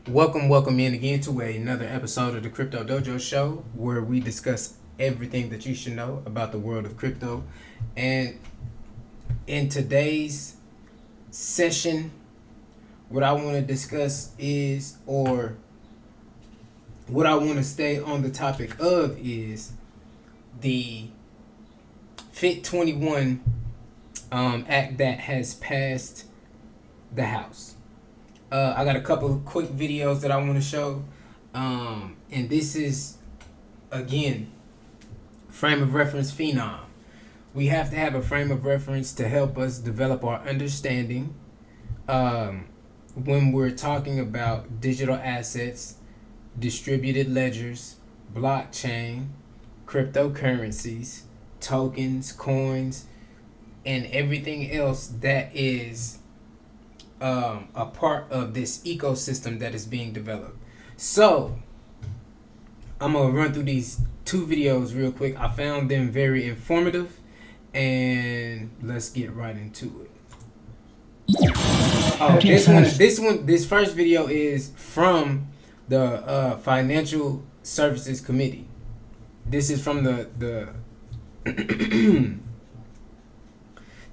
Welcome in again to another episode of the Crypto Dojo Show, where we discuss everything that you should know about the world of crypto. And in today's session, what I want to discuss is, or what I want to stay on the topic of, is the Fit 21 act that has passed the House. I got a couple of quick videos that I want to show. And this is, again, frame of reference phenom. We have to have a frame of reference to help us develop our understanding when we're talking about digital assets, distributed ledgers, blockchain, cryptocurrencies, tokens, coins, and everything else that is a part of this ecosystem that is being developed. So I'm gonna run through these two videos real quick. I found them very informative, and let's get right into it. Oh, this first video is from the Financial Services Committee. This is from the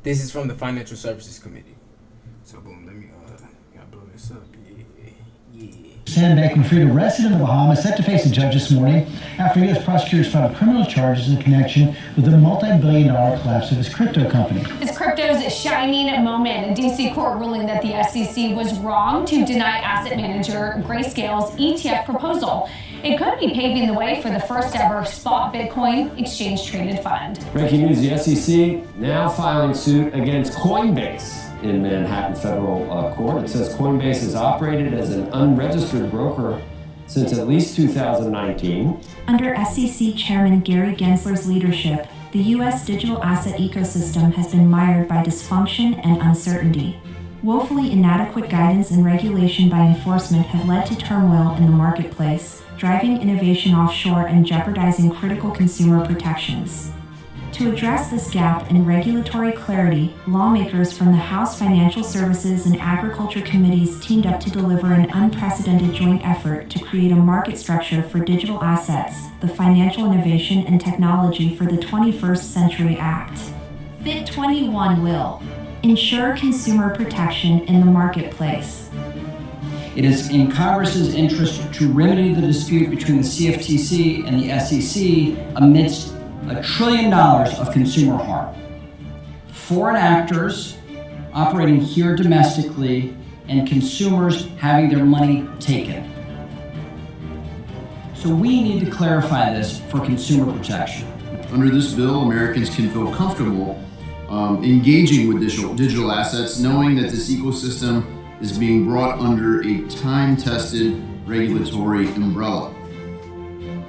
this is from the Financial Services Committee. So boom, let me gotta blow this up. Yeah. Sam Bankman-Fried, arrested in the Bahamas, set to face a judge this morning after U.S. prosecutors filed criminal charges in connection with the multi-billion-dollar collapse of his crypto company. It's crypto's shining moment. A D.C. court ruling that the SEC was wrong to deny asset manager Grayscale's ETF proposal. It could be paving the way for the first ever spot Bitcoin exchange-traded fund. Breaking news, the SEC now filing suit against Coinbase in Manhattan federal court. It says Coinbase has operated as an unregistered broker since at least 2019. Under SEC Chairman Gary Gensler's leadership, the U.S. digital asset ecosystem has been mired by dysfunction and uncertainty. Woefully inadequate guidance and regulation by enforcement have led to turmoil in the marketplace, driving innovation offshore and jeopardizing critical consumer protections. To address this gap in regulatory clarity, lawmakers from the House Financial Services and Agriculture Committees teamed up to deliver an unprecedented joint effort to create a market structure for digital assets, the Financial Innovation and Technology for the 21st Century Act. Fit 21 will ensure consumer protection in the marketplace. It is in Congress's interest to remedy the dispute between the CFTC and the SEC amidst $1 trillion of consumer harm. Foreign actors operating here domestically and consumers having their money taken. So we need to clarify this for consumer protection. Under this bill, Americans can feel comfortable engaging with digital assets, knowing that this ecosystem is being brought under a time-tested regulatory umbrella.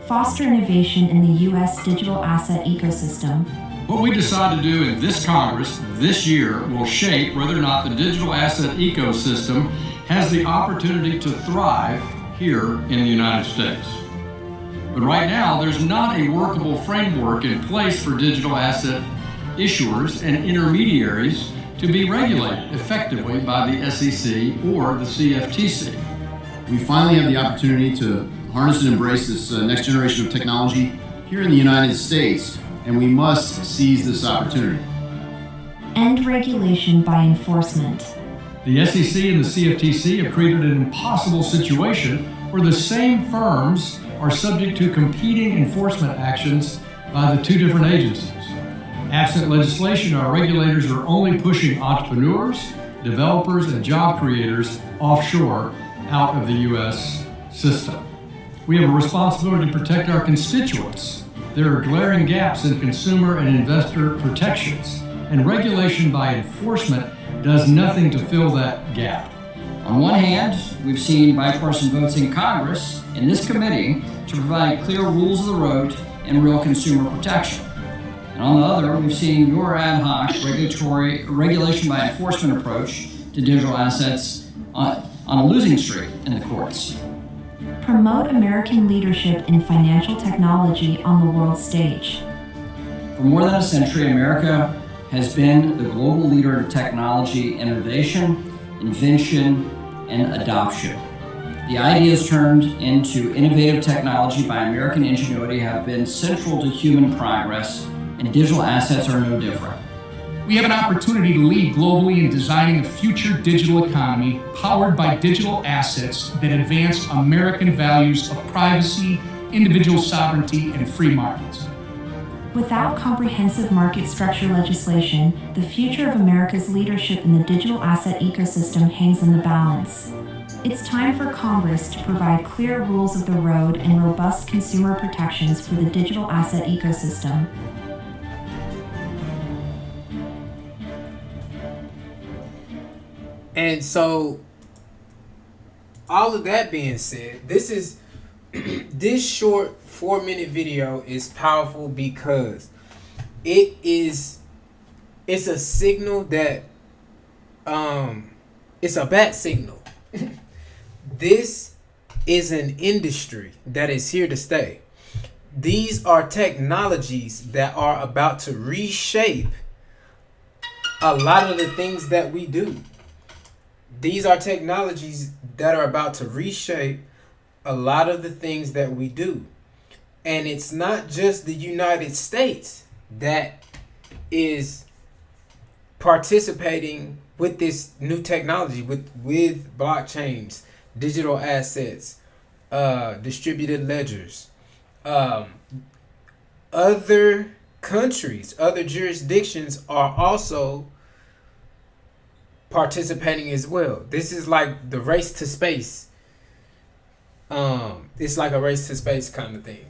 Foster innovation in the U.S. digital asset ecosystem. What we decide to do in this Congress this year will shape whether or not the digital asset ecosystem has the opportunity to thrive here in the United States. But right now, there's not a workable framework in place for digital asset issuers and intermediaries to be regulated effectively by the SEC or the CFTC. We finally have the opportunity to harness and embrace this next generation of technology here in the United States, and we must seize this opportunity. End regulation by enforcement. The SEC and the CFTC have created an impossible situation where the same firms are subject to competing enforcement actions by the two different agencies. Absent legislation, our regulators are only pushing entrepreneurs, developers, and job creators offshore out of the U.S. system. We have a responsibility to protect our constituents. There are glaring gaps in consumer and investor protections, and regulation by enforcement does nothing to fill that gap. On one hand, we've seen bipartisan votes in Congress and this committee to provide clear rules of the road and real consumer protection. And on the other, we've seen your ad hoc regulation by enforcement approach to digital assets on a losing streak in the courts. Promote American leadership in financial technology on the world stage. For more than a century, America has been the global leader in technology innovation, invention, and adoption. The ideas turned into innovative technology by American ingenuity have been central to human progress, and digital assets are no different. We have an opportunity to lead globally in designing a future digital economy powered by digital assets that advance American values of privacy, individual sovereignty, and free markets. Without comprehensive market structure legislation, the future of America's leadership in the digital asset ecosystem hangs in the balance. It's time for Congress to provide clear rules of the road and robust consumer protections for the digital asset ecosystem. And so, all of that being said, this short 4-minute video is powerful because it's a signal that it's a bat signal. This is an industry that is here to stay. These are technologies that are about to reshape a lot of the things that we do. These are technologies that are about to reshape a lot of the things that we do. And it's not just the United States that is participating with this new technology, with blockchains, digital assets, distributed ledgers. Other countries, other jurisdictions are also participating as well. This is like the race to space. It's like a race to space kind of thing.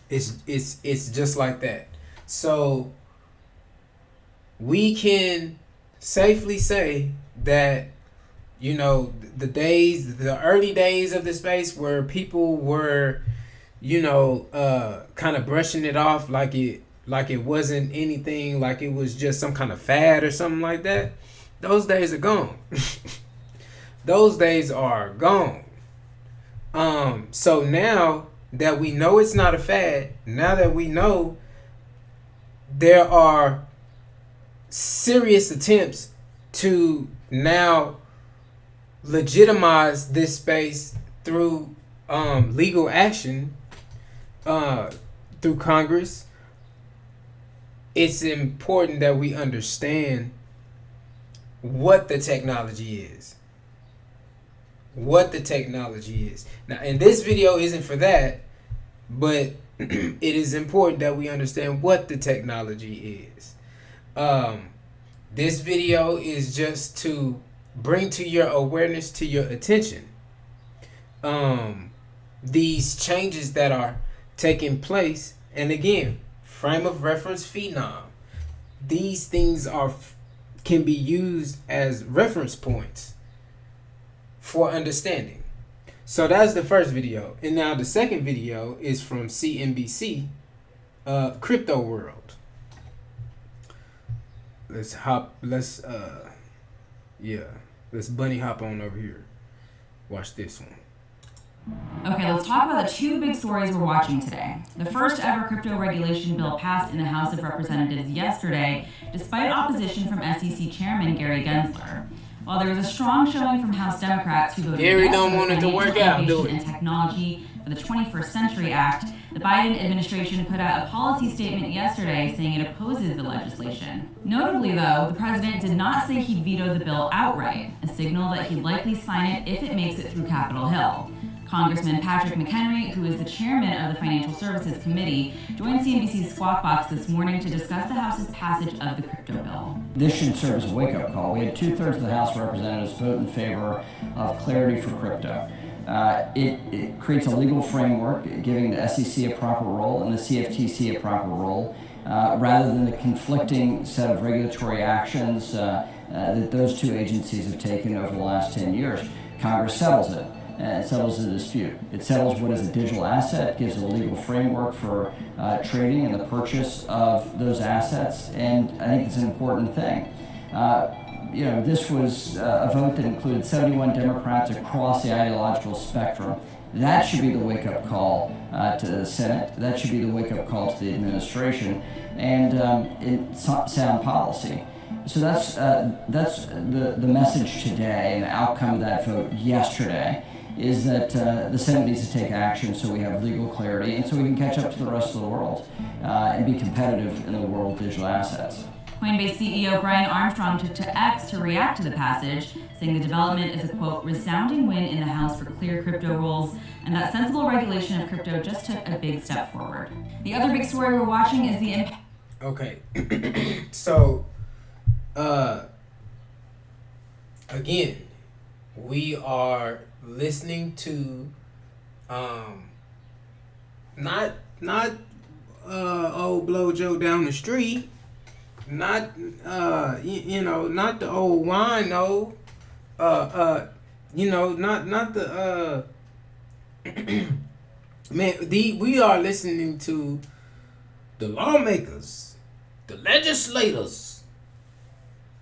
It's just like that. So we can safely say that, you know, the early days of the space where people were, you know, kind of brushing it off like it wasn't anything, like it was just some kind of fad or something like that. Those days are gone. Those days are gone. So now that we know it's not a fad, now that we know there are serious attempts to now legitimize this space through legal action through Congress, it's important that we understand what the technology is. What the technology is. Now, and this video isn't for that, but it is important that we understand what the technology is. This video is just to bring to your awareness, to your attention, these changes that are taking place. And again, frame of reference phenom. These things can be used as reference points for understanding. So that's the first video. And now the second video is from CNBC, Crypto World. Let's bunny hop on over here. Watch this one. Okay, let's talk about the two big stories we're watching today. The first ever crypto regulation bill passed in the House of Representatives yesterday, despite opposition from SEC Chairman Gary Gensler. While there was a strong showing from House Democrats who voted yes don't want it to work out, do it. And Technology for the 21st Century Act, the Biden administration put out a policy statement yesterday saying it opposes the legislation. Notably, though, the president did not say he'd veto the bill outright, a signal that he'd likely sign it if it makes it through Capitol Hill. Congressman Patrick McHenry, who is the chairman of the Financial Services Committee, joined CNBC's Squawk Box this morning to discuss the House's passage of the crypto bill. This should serve as a wake-up call. We had 2/3 of the House of Representatives vote in favor of clarity for crypto. It creates a legal framework giving the SEC a proper role and the CFTC a proper role, rather than the conflicting set of regulatory actions that those two agencies have taken over the last 10 years. Congress settles it. It settles the dispute. It settles what is a digital asset, gives a legal framework for trading and the purchase of those assets, and I think it's an important thing. This was a vote that included 71 Democrats across the ideological spectrum. That should be the wake-up call to the Senate. That should be the wake-up call to the administration, and sound policy. So that's the message today, and the outcome of that vote yesterday is that the Senate needs to take action so we have legal clarity and so we can catch up to the rest of the world and be competitive in the world of digital assets. Coinbase CEO Brian Armstrong took to X to react to the passage, saying the development is a, quote, resounding win in the House for clear crypto rules, and that sensible regulation of crypto just took a big step forward. The other big story we're watching is the impact. Okay. So, again, we are listening to, not old Blow Joe down the street, not, not the old wino, not the, man, we are listening to the lawmakers, the legislators.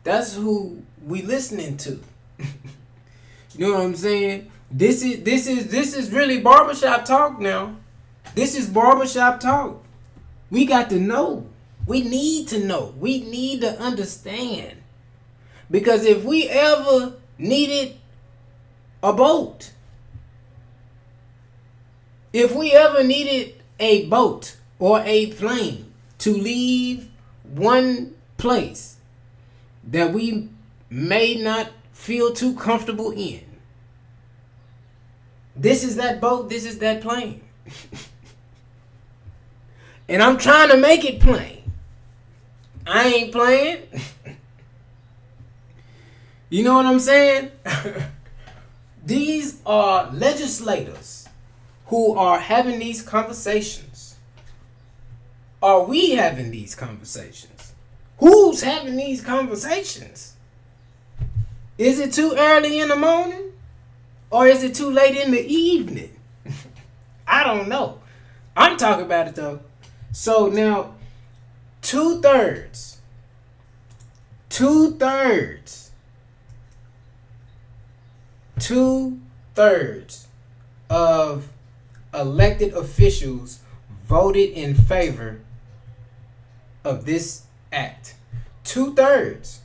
That's who we listening to. You know what I'm saying? This is really barbershop talk now. This is barbershop talk. We got to know. We need to know. We need to understand. Because if we ever needed a boat, if we ever needed a boat or a plane to leave one place that we may not feel too comfortable in, this is that boat, this is that plane. And I'm trying to make it plain. I ain't playing. You know what I'm saying? These are legislators who are having these conversations. Are we having these conversations? Who's having these conversations? Is it too early in the morning? Or is it too late in the evening? I don't know. I'm talking about it though. So now, two-thirds of elected officials voted in favor of this act. 2/3.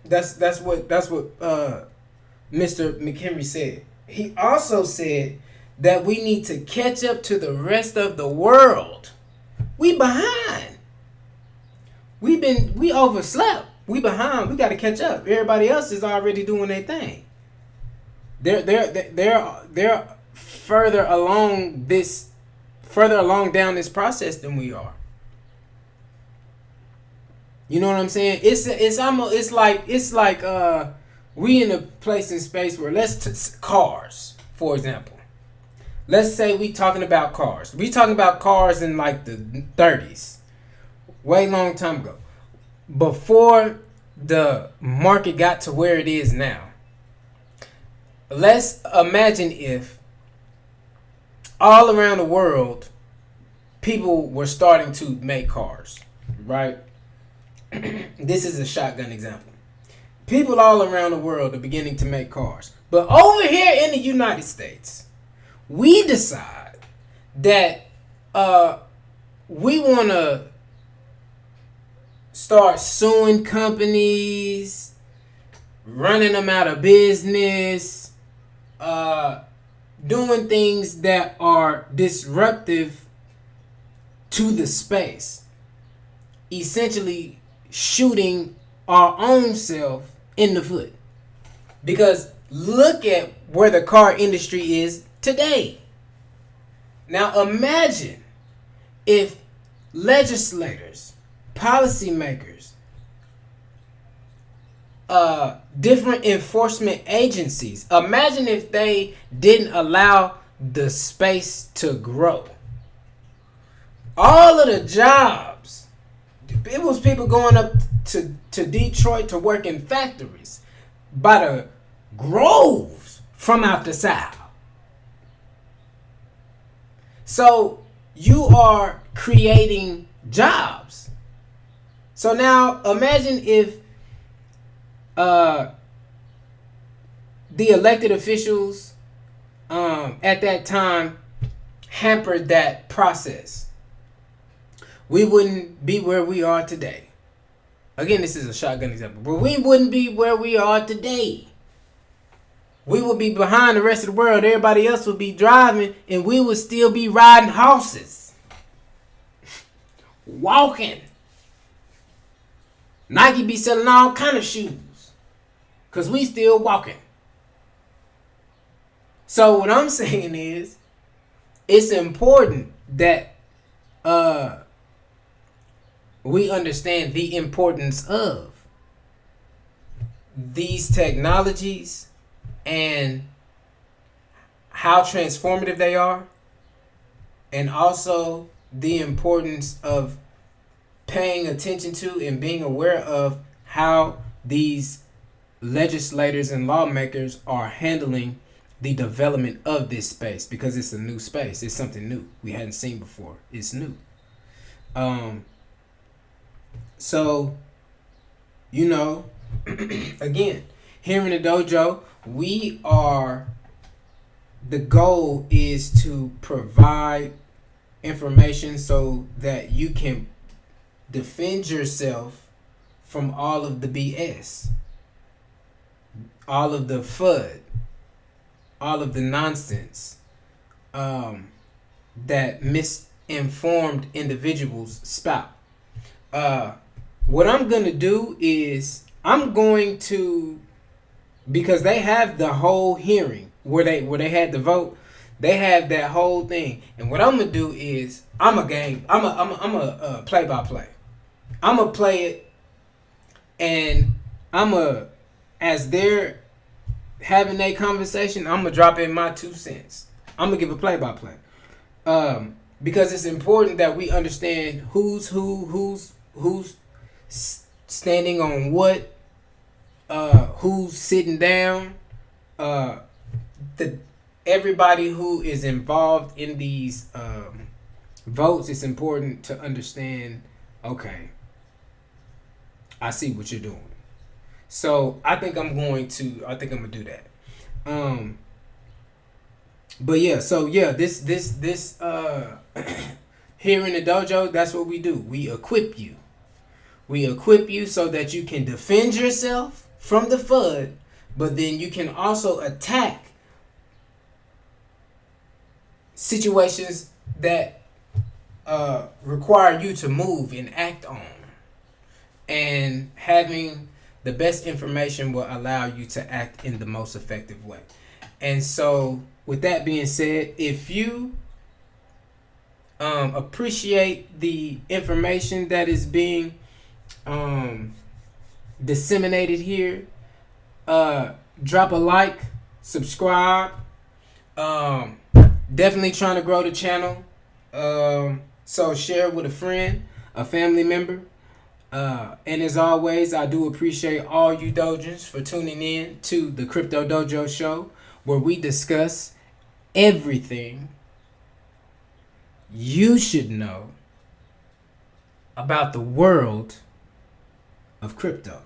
That's what Mr. McHenry said. He also said that we need to catch up to the rest of the world. We behind. We overslept. We behind. We got to catch up. Everybody else is already doing their thing. They're further along down this process than we are. You know what I'm saying? It's like we in a place in space where cars, for example. Let's say we talking about cars. We talking about cars in like the 30s. Way long time ago. Before the market got to where it is now. Let's imagine if all around the world people were starting to make cars, right? This is a shotgun example. People all around the world are beginning to make cars. But over here in the United States, we decide that we want to start suing companies, running them out of business, doing things that are disruptive to the space. Essentially shooting our own self in the foot. Because look at where the car industry is today. Now imagine if legislators, policymakers, different enforcement agencies, imagine if they didn't allow the space to grow. All of the jobs, it was people going up to Detroit to work in factories by the groves from out the south. So you are creating jobs. So now imagine if the elected officials at that time hampered that process. we wouldn't be where we are today. Again, this is a shotgun example, but we wouldn't be where we are today. We would be behind the rest of the world. Everybody else would be driving, and we would still be riding horses, walking. Nike be selling all kind of shoes, cause we still walking. So what I'm saying is, it's important that we understand the importance of these technologies and how transformative they are, and also the importance of paying attention to and being aware of how these legislators and lawmakers are handling the development of this space, because it's a new space. It's something new we hadn't seen before. It's new. So, you know, again, here in the dojo, the goal is to provide information so that you can defend yourself from all of the BS, all of the FUD, all of the nonsense that misinformed individuals spout. What I'm gonna do is because they have the whole hearing where they had the vote, they have that whole thing, and what I'm gonna do is I'm a play by play. I'm gonna play it, and as they're having a conversation, I'm gonna drop in my 2 cents. I'm gonna give a play by play, because it's important that we understand who's standing on what, who's sitting down, everybody who is involved in these votes. It's important to understand, okay, I see what you're doing. So I think I'm gonna do that. But yeah, so yeah, this here in the dojo, that's what we do. We equip you. We equip you so that you can defend yourself from the FUD, but then you can also attack situations that require you to move and act on. And having the best information will allow you to act in the most effective way. And so, with that being said, if you appreciate the information that is being disseminated here, drop a like, subscribe. Definitely trying to grow the channel. So share with a friend, a family member. And as always, I do appreciate all you dojers for tuning in to the Crypto Dojo Show, where we discuss everything you should know about the world of crypto.